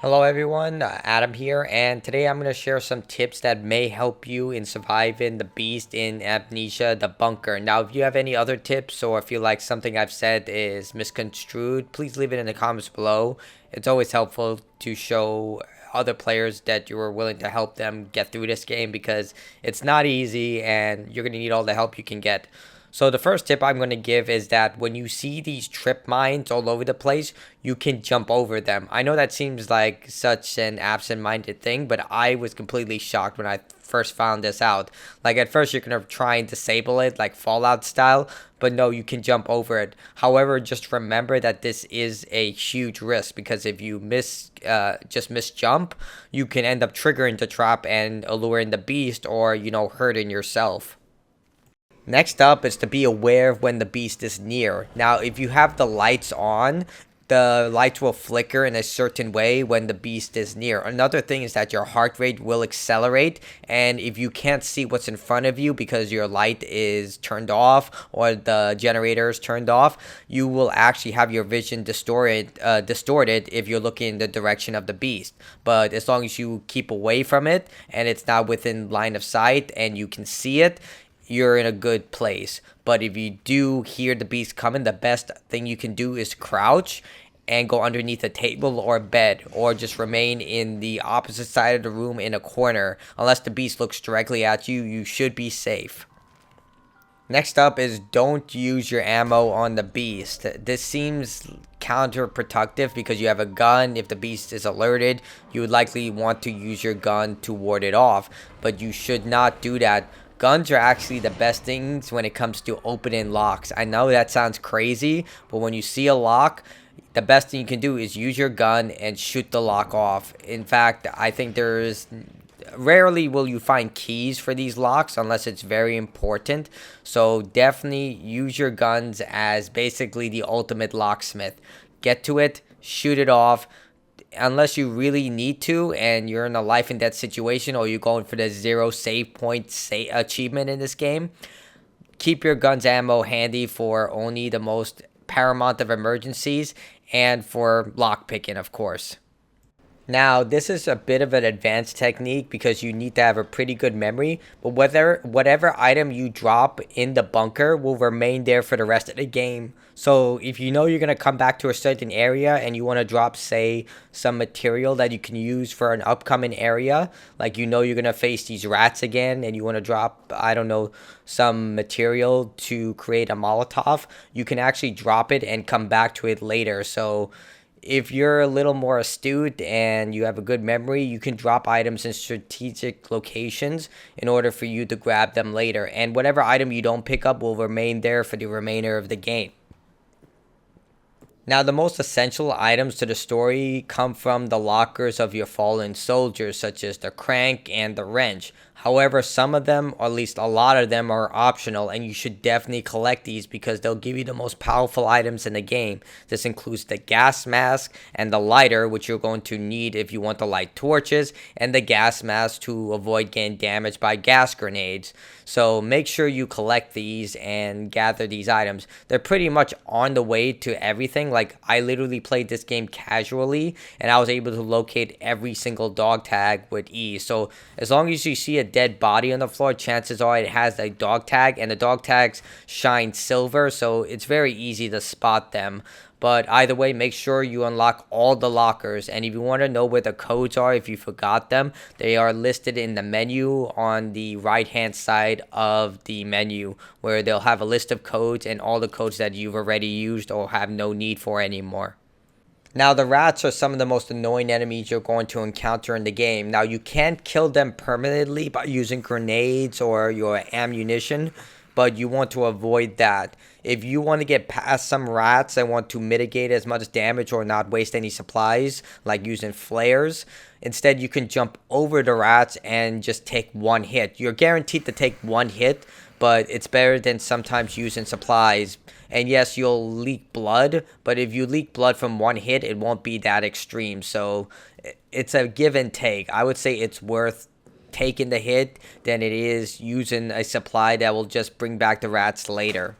Hello everyone, Adam here, and today I'm going to share some tips that may help you in surviving the beast in Amnesia The Bunker. Now, if you have any other tips or feel like something I've said is misconstrued, please leave it in the comments below. It's always helpful to show other players that you are willing to help them get through this game because it's not easy and you're going to need all the help you can get. So the first tip I'm going to give is that when you see these trip mines all over the place, you can jump over them. I know that seems like such an absent-minded thing, but I was completely shocked when I first found this out. Like at first you're going to try and disable it like Fallout style, but no, you can jump over it. However, just remember that this is a huge risk because if you just miss jump, you can end up triggering the trap and alluring the beast or, hurting yourself. Next up is to be aware of when the beast is near. Now, if you have the lights on, the lights will flicker in a certain way when the beast is near. Another thing is that your heart rate will accelerate, and if you can't see what's in front of you because your light is turned off or the generator is turned off, you will actually have your vision distorted if you're looking in the direction of the beast. But as long as you keep away from it and it's not within line of sight and you can see it, you're in a good place. But if you do hear the beast coming, the best thing you can do is crouch and go underneath a table or bed, or just remain in the opposite side of the room in a corner. Unless the beast looks directly at you, you should be safe. Next up is don't use your ammo on the beast. This seems counterproductive because you have a gun. If the beast is alerted, you would likely want to use your gun to ward it off, but you should not do that. Guns are actually the best things when it comes to opening locks. I know that sounds crazy, but when you see a lock, the best thing you can do is use your gun and shoot the lock off. In fact, I think there's rarely will you find keys for these locks unless it's very important. So definitely use your guns as basically the ultimate locksmith. Get to it, shoot it off, unless you really need to and you're in a life and death situation or you're going for the zero save point achievement in this game. Keep your gun's ammo handy for only the most paramount of emergencies and for lockpicking, of course. Now, this is a bit of an advanced technique because you need to have a pretty good memory, but whatever item you drop in the bunker will remain there for the rest of the game. So if you know you're going to come back to a certain area and you want to drop, say, some material that you can use for an upcoming area, like you're going to face these rats again and you want to drop, I don't know, some material to create a Molotov, you can actually drop it and come back to it later. So if you're a little more astute and you have a good memory, you can drop items in strategic locations in order for you to grab them later. And whatever item you don't pick up will remain there for the remainder of the game. Now, the most essential items to the story come from the lockers of your fallen soldiers, such as the crank and the wrench. However, some of them, or at least a lot of them, are optional, and you should definitely collect these because they'll give you the most powerful items in the game. This includes the gas mask and the lighter, which you're going to need if you want to light torches, and the gas mask to avoid getting damaged by gas grenades. So make sure you collect these and gather these items. They're pretty much on the way to everything. Like, I literally played this game casually, and I was able to locate every single dog tag with ease. So as long as you see a dead body on the floor, chances are it has a dog tag, and the dog tags shine silver, so it's very easy to spot them. But either way, make sure you unlock all the lockers. And if you want to know where the codes are, if you forgot them, they are listed in the menu on the right hand side of the menu, where they'll have a list of codes and all the codes that you've already used or have no need for anymore. Now, the rats are some of the most annoying enemies you're going to encounter in the game. Now, you can't kill them permanently by using grenades or your ammunition, but you want to avoid that. If you want to get past some rats and want to mitigate as much damage or not waste any supplies, like using flares, instead you can jump over the rats and just take one hit. You're guaranteed to take one hit, but it's better than sometimes using supplies. And yes, you'll leak blood, but if you leak blood from one hit, it won't be that extreme. So it's a give and take. I would say it's worth taking the hit than it is using a supply that will just bring back the rats later.